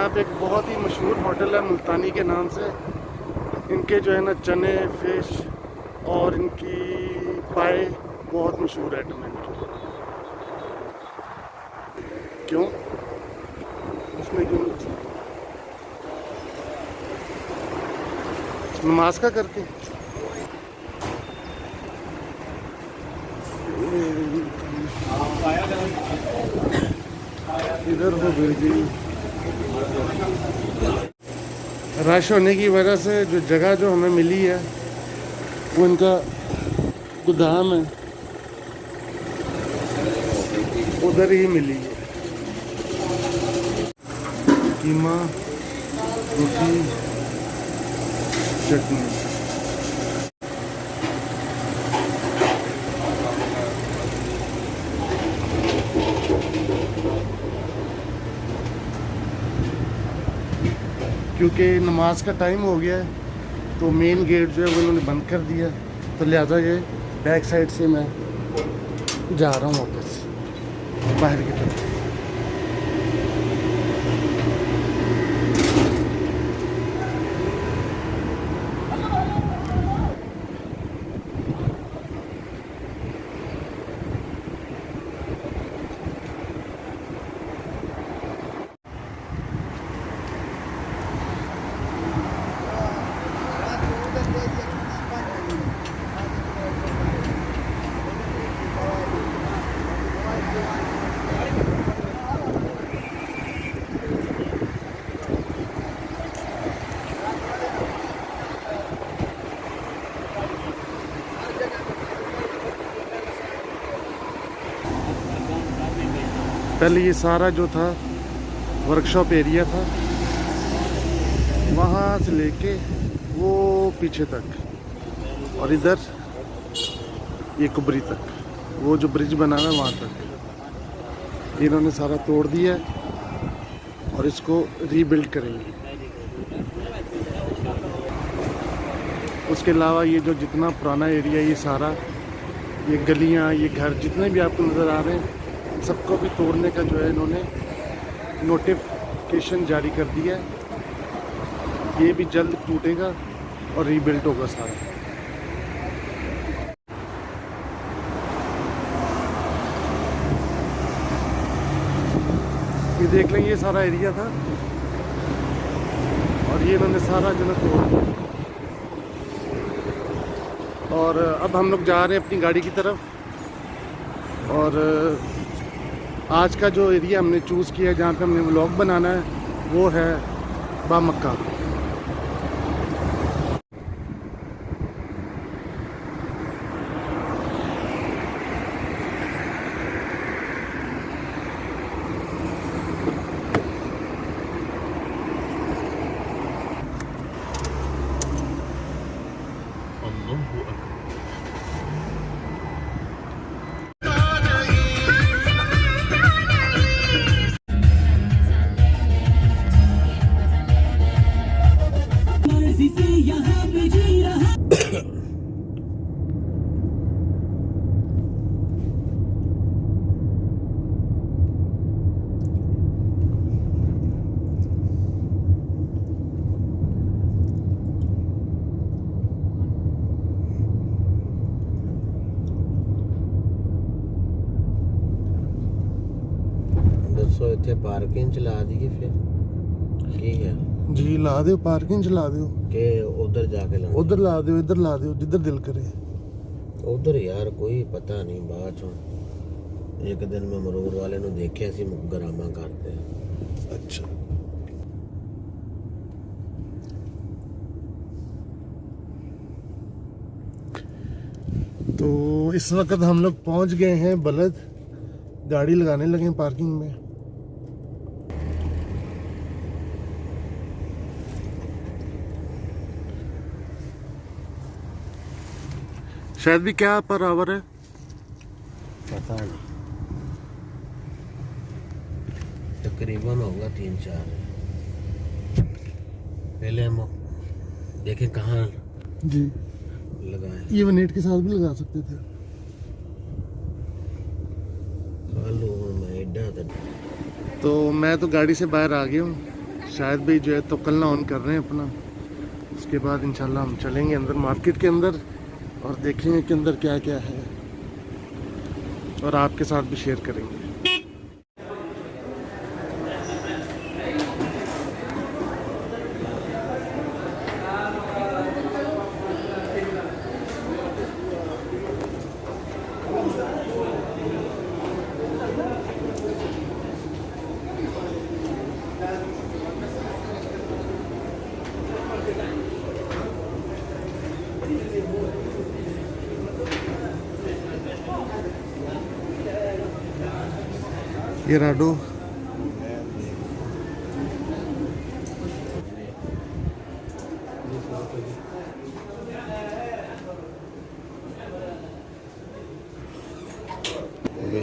यहाँ पे एक बहुत ही मशहूर होटल है मुल्तानी के नाम से। इनके जो है ना चने, फिश और इनकी पाए बहुत मशहूर आइटम है इनकी। क्यों उसमें क्यों नमाज का करके इधर हो गई। रश होने की वजह से जो जगह जो हमें मिली है वो इनका गोदाम है, उधर ही मिली है। कीमा, रोटी, चटनी। क्योंकि नमाज का टाइम हो गया है तो मेन गेट जो है वो इन्होंने बंद कर दिया, तो लिहाजा ये बैक साइड से मैं जा रहा हूँ वापस बाहर की तरफ। पहले ये सारा जो था वर्कशॉप एरिया था, वहाँ से लेके वो पीछे तक और इधर ये कुबरी तक, वो जो ब्रिज बना हुआ है वहाँ तक इन्होंने सारा तोड़ दिया और इसको रीबिल्ड करेंगे। उसके अलावा ये जो जितना पुराना एरिया, ये सारा, ये गलियाँ, ये घर जितने भी आपको नज़र आ रहे हैं, सबको भी तोड़ने का जो है इन्होंने नोटिफिकेशन जारी कर दिया है। ये भी जल्द टूटेगा और रीबिल्ड होगा सारा। ये देख लें, ये सारा एरिया था और ये इन्होंने सारा जो है तोड़ दिया। और अब हम लोग जा रहे हैं अपनी गाड़ी की तरफ। और आज का जो एरिया हमने चूज़ किया है जहाँ पे हमने व्लॉग बनाना है वो है बामक्का। दसो इतने पार्किंग चला दी फिर की है जी, ला दो पार्किंग चला दो के उधर जाके ला उधर ला दो, इधर ला दो, जिधर दिल करे। उधर यार कोई पता नहीं, बाद चो एक दिन मैं मरूर वाले नु देखिया सी गरामा करते हैं। अच्छा, तो इस वक्त हम लोग पहुंच गए हैं बलद, गाड़ी लगाने लगे हैं पार्किंग में। शायद भी क्या पर आवर है पता नहीं, तकरीबन होगा 3-4। पहले हम देखें कहाँ जी, लगाए। ये 1.8 के साथ भी लगा सकते थे। तो मैं तो गाड़ी से बाहर आ गया हूँ, शायद भी जो है तो कल ऑन कर रहे हैं अपना। उसके बाद इंशाल्लाह हम चलेंगे अंदर मार्केट के अंदर और देखेंगे कि अंदर क्या क्या है और आपके साथ भी शेयर करेंगे। ये राडो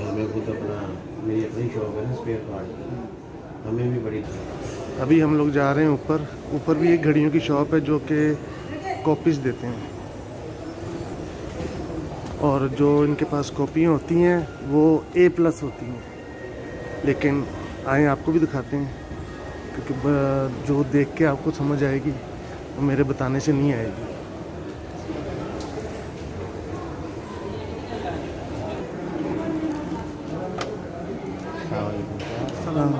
हमें खुद अपना मेरी अपनी शॉप है ना स्पेयर पार्ट की, हमें भी बड़ी। अभी हम लोग जा रहे हैं ऊपर। ऊपर भी एक घड़ियों की शॉप है जो कि कॉपीज़ देते हैं और जो इनके पास कॉपियाँ होती हैं वो A+ होती हैं। लेकिन आए आपको भी दिखाते हैं क्योंकि जो देख के आपको समझ आएगी वो मेरे बताने से नहीं आएगी। सलाम।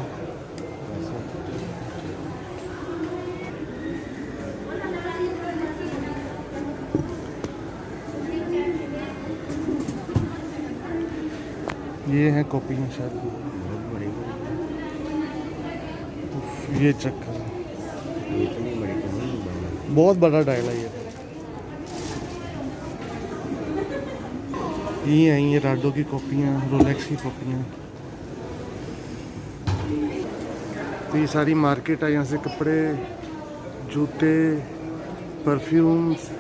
ये हैं कॉपियाँ शायद। ये चेक करो, इतनी बड़ी तो नहीं, बहुत बड़ा डायल है ये हैं ये राडो की कॉपियाँ, रोलेक्स की कॉपियाँ। तो ये सारी मार्केट है, यहाँ से कपड़े, जूते, परफ्यूम्स,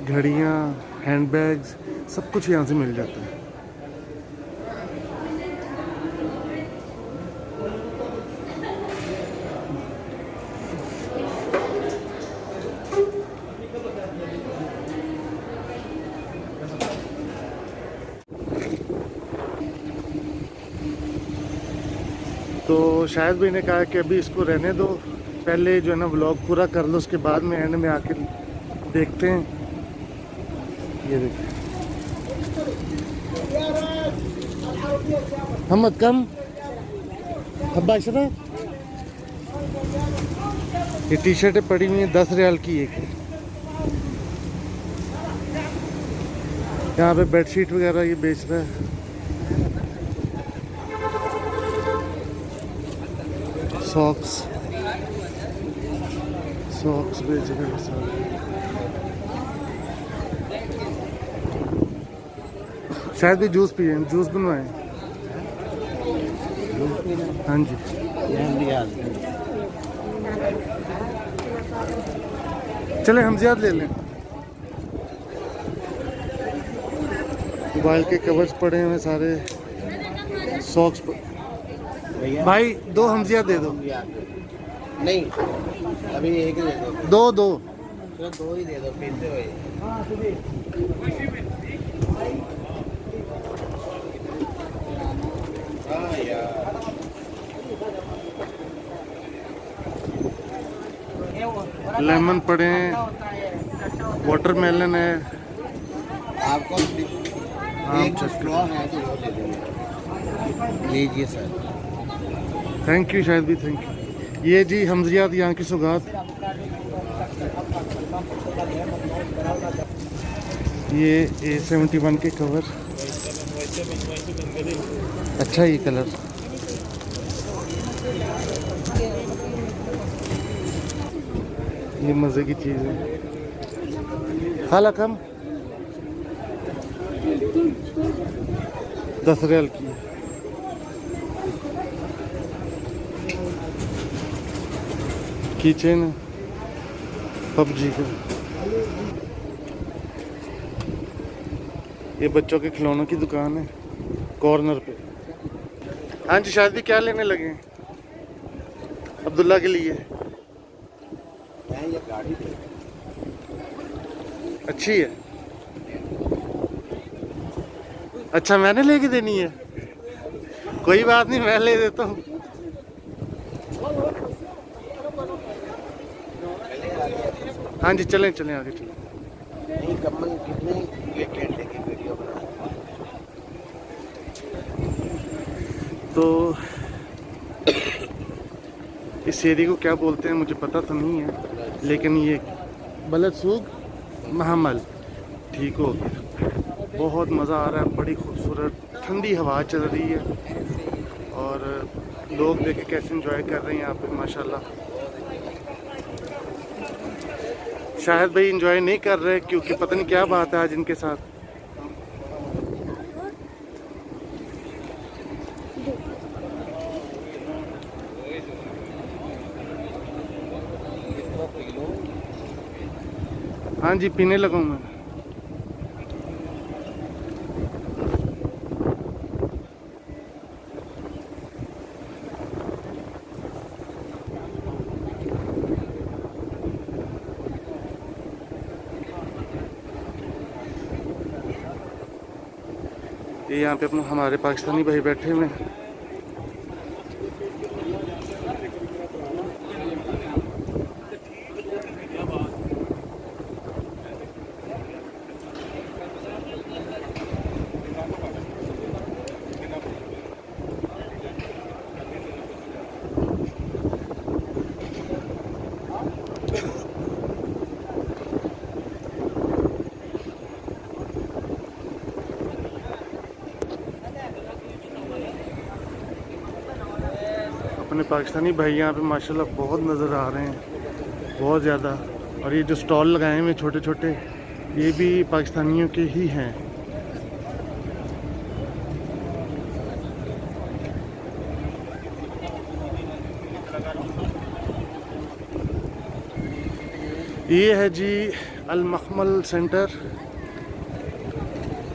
घड़ियाँ, हैंडबैग्स, सब कुछ यहाँ से मिल जाता है। तो शायद भी ने कहा कि अभी इसको रहने दो, पहले जो है ना व्लॉग पूरा कर लो, उसके बाद में एंड में आके देखते हैं। ये देखिए हमद कम अब्बा इशरा, ये टी शर्टें पड़ी हुई हैं 10 रियाल की एक। यहाँ पे बेडशीट वगैरह ये बेच रहा है। सॉक्स बेच रहे हैं सारे। शायद भी जूस पिए, जूस बनवाएं। हाँ जी, चले हम ज़्यादा ले लें। मोबाइल के कवर्स पड़े हुए सारे, सॉक्स भाई 2 हमजिया दे दो। नहीं अभी एक ही दे दो दो, चलो 2 ही दे दो, पीते हुए। हाँ यार, लेमन पड़े हैं, वाटरमेलन है। आपको एक स्ट्रॉ है तो वो दे देंगे, लीजिए सर। थैंक यू शायद भी, थैंक यू। ये जी हमजियात यहाँ की सौगात। ये A71 के कवर, अच्छा ये कलर। ये मज़े की चीज़ है। खाला कम 10 रियाल की। किचन PUBG का। ये बच्चों के खिलौनों की दुकान है कॉर्नर पे। हाँ जी, शायद भी क्या लेने लगे हैं अब्दुल्ला के लिए? मैं ये गाड़ी दे, अच्छी है। अच्छा मैंने लेके देनी है, कोई बात नहीं मैं ले देता हूँ। हाँ जी, चलें चलें आगे चलें। नहीं कम कितने एक घंटे की वीडियो बना। तो इस एरिया को क्या बोलते हैं मुझे पता तो नहीं है, लेकिन ये बलदसूग महमल ठीक हो गया। बहुत मज़ा आ रहा है, बड़ी खूबसूरत ठंडी हवा चल रही है और लोग देखे कैसे एंजॉय कर रहे हैं यहाँ पे माशाल्लाह। शायद भाई एंजॉय नहीं कर रहे क्योंकि पता नहीं क्या बात है आज इनके साथ। हाँ जी, पीने लगा हूँ मैं। ये यहाँ पे अपने हमारे पाकिस्तानी भाई बैठे हुए हैं। अपने पाकिस्तानी भाई यहाँ पे माशाल्लाह बहुत नज़र आ रहे हैं, बहुत ज़्यादा। और ये जो स्टॉल लगाए हुए छोटे छोटे, ये भी पाकिस्तानियों के ही हैं। ये है जी अल मखमल सेंटर,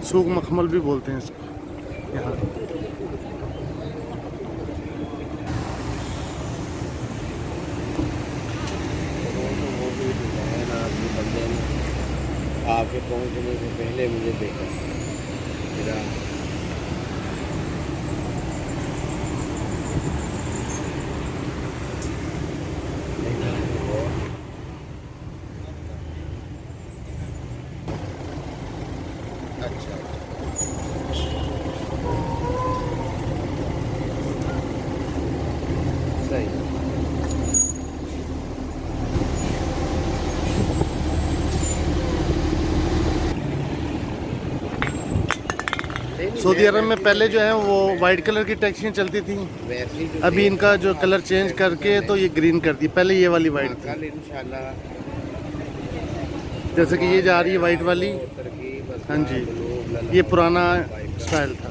सूक मखमल भी बोलते हैं इसको यहाँ। आपके पहुंचने से पहले मुझे देखा मेरा अच्छा सही। सऊदी अरब में पहले जो है वो वाइट कलर की टैक्सियाँ चलती थी, अभी इनका जो कलर चेंज करके तो ये ग्रीन कर दी। पहले ये वाली वाइट थी, कल इंशाल्लाह जैसे कि ये जा रही है वाइट वाली। हाँ जी, ये पुराना स्टाइल था।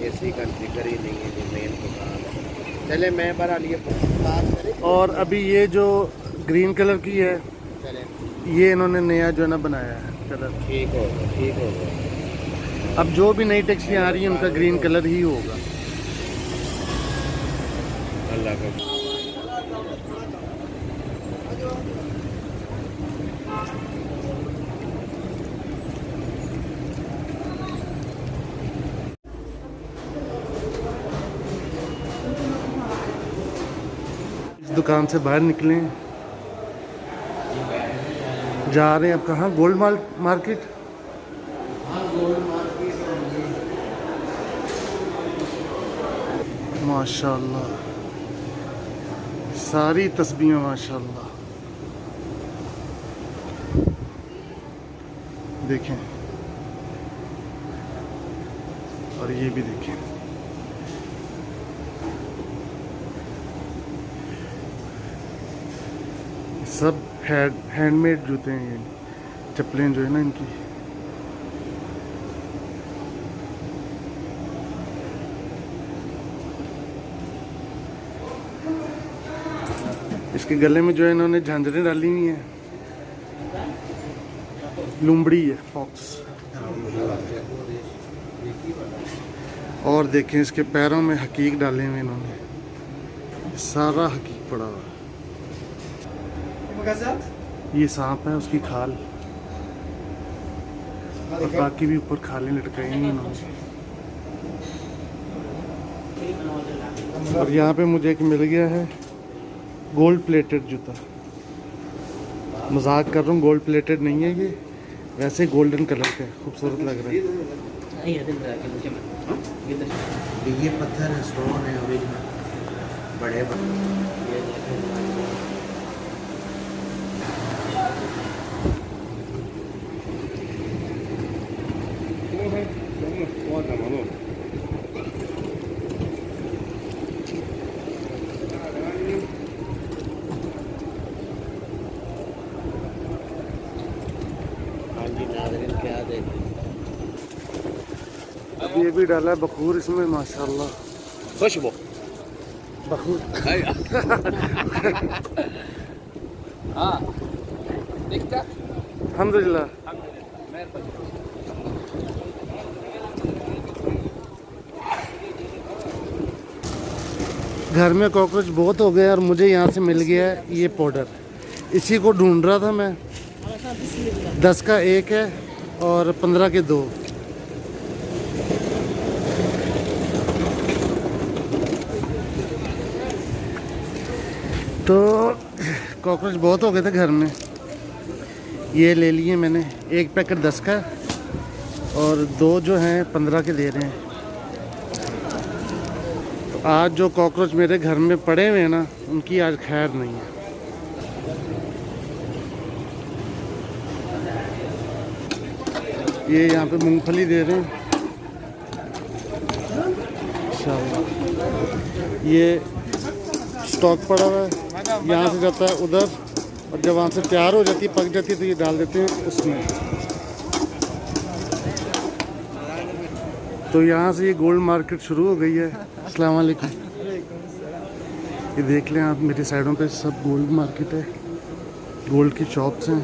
ऐसी कंट्री करी नहीं है जो मेन दुकान। चले मैं बरा लिए और अभी ये जो ग्रीन कलर की है, चले ये इन्होंने नया जो है ना बनाया है कलर। ठीक होगा ठीक होगा। अब जो भी नई टैक्सियाँ आ रही हैं उनका ग्रीन कलर ही होगा। अल्लाह का इस दुकान से बाहर निकले, जा रहे हैं अब कहाँ? Gold market. माशाल्लाह सारी तस्बीहें माशाल्लाह। देखें, और ये भी देखें, सब हैंडमेड जूते हैं, ये चप्पलें जो है ना इनकी। इसके गले में जो है इन्होंने झांझरें डाली हुई हैं, लुमड़ी है, फॉक्स। और देखें इसके पैरों में हकीक डाले हुए इन्होंने, सारा हकीक पड़ा हुआ। ये सांप है, उसकी खाल, और बाकी भी ऊपर खालें लटकाई हुई इन्होंने। और यहाँ पे मुझे एक मिल गया है गोल्ड प्लेटेड जूता, मजाक कर रहा हूँ, गोल्ड प्लेटेड नहीं है ये, वैसे गोल्डन कलर का है, खूबसूरत लग रहा है। ये पत्थर है, स्टोन है ओरिजिनल, बड़े क्या देखें। अब ये भी डाला है बखूर इसमें, माशाल्लाह। खुशबू बखूर हाँ दिखता अल्हम्दुलिल्लाह। घर में कॉकरोच बहुत हो गए और मुझे यहाँ से मिल गया है ये पाउडर, इसी को ढूंढ रहा था मैं। 10 का 1 है और 15 के 2। तो कॉकरोच बहुत हो गए थे घर में, ये ले लिए मैंने। एक पैकेट 10 का और 2 जो हैं 15 के दे रहे हैं। तो आज जो कॉकरोच मेरे घर में पड़े हुए हैं ना, उनकी आज खैर नहीं है। ये यहाँ पे मूंगफली दे रहे हैं इंशाल्लाह। ये स्टॉक पड़ा हुआ है, यहाँ से जाता है उधर, और जब वहाँ से तैयार हो जाती है, पक जाती है, तो ये डाल देते हैं उसमें। तो यहाँ से ये गोल्ड मार्केट शुरू हो गई है। अस्सलाम वालेकुम। ये देख लें आप, मेरी साइडों पे सब गोल्ड मार्केट है, गोल्ड की शॉप्स हैं।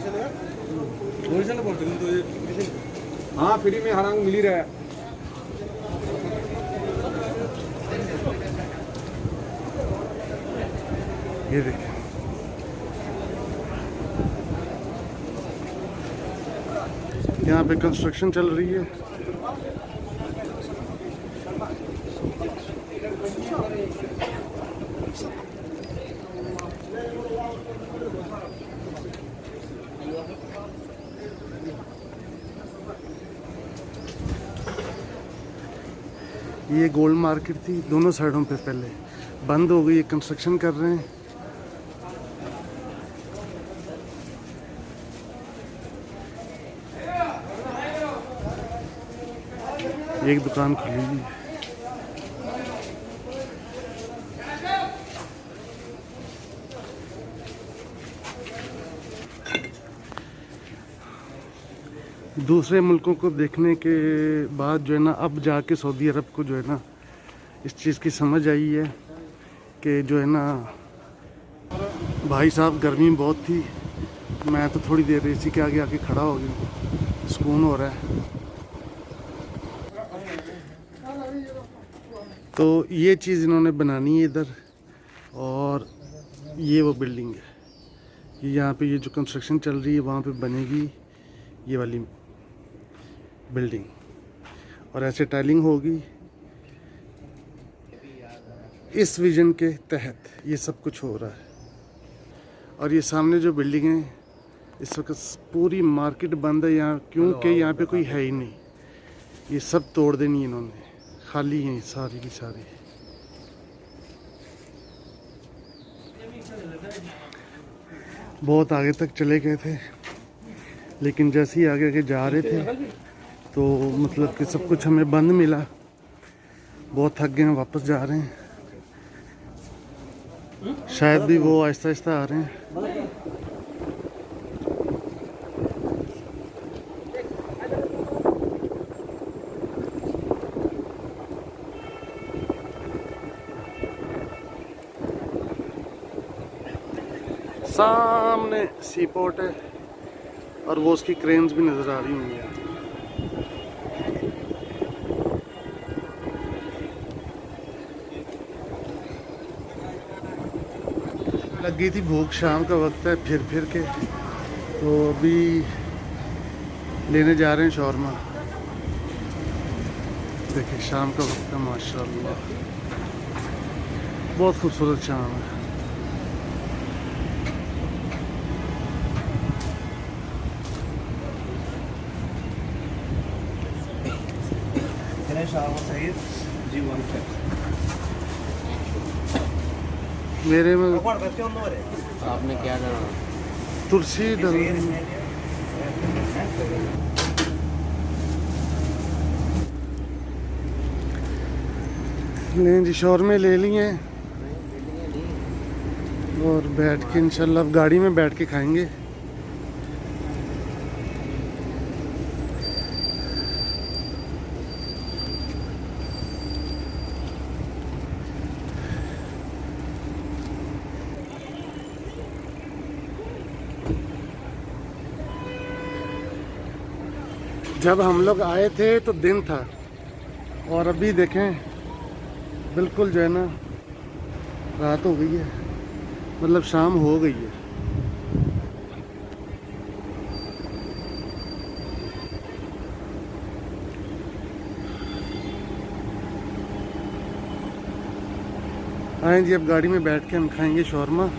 हाँ फ्री में हर अंग मिल ही रहा है। ये देखें, यहाँ पे कंस्ट्रक्शन चल रही है। ये गोल्ड मार्केट थी दोनों साइडों पे, पहले बंद हो गई, कंस्ट्रक्शन कर रहे हैं। एक दुकान खुली हुई है। दूसरे मुल्कों को देखने के बाद जो है ना, अब जाके सऊदी अरब को जो है ना, इस चीज़ की समझ आई है कि जो है ना, भाई साहब गर्मी बहुत थी, मैं तो थोड़ी देर एसी के आगे आके खड़ा हो गया, सुकून हो रहा है। तो ये चीज़ इन्होंने बनानी है इधर, और ये वो बिल्डिंग है। ये यहाँ पे ये जो कंस्ट्रक्शन चल रही है, वहाँ पे बनेगी ये वाली बिल्डिंग, और ऐसे टाइलिंग होगी। इस विजन के तहत ये सब कुछ हो रहा है। और ये सामने जो बिल्डिंग है, इस वक्त पूरी मार्केट बंद है यहाँ, क्योंकि यहाँ पे कोई है ही नहीं। ये सब तोड़ देनी है इन्होंने, खाली हैं सारी की सारी। बहुत आगे तक चले गए थे, लेकिन जैसे ही आगे आगे जा रहे थे तो मतलब कि सब कुछ हमें बंद मिला। बहुत थक गए हैं, वापस जा रहे हैं। शायद भी वो आहिस्ता आहिस्ता आ रहे हैं। सामने सी पोर्ट है और वो उसकी क्रेन्स भी नज़र आ रही होंगी। लग गई थी भूख, शाम का वक्त है, फिर के तो अभी लेने जा रहे हैं शौरमा। देखिए शाम का वक्त है, माशाल्लाह बहुत खूबसूरत शाम है। जी वन से मेरे में आपने क्या करना? तुलसी डल लें जी, शौरमे ले लिए हैं और बैठ के इंशाल्लाह अब गाड़ी में बैठ के खाएंगे। जब हम लोग आए थे तो दिन था और अभी देखें बिल्कुल जो है ना रात हो गई है, मतलब शाम हो गई है। आए जी, अब गाड़ी में बैठ के हम खाएंगे शौरमा।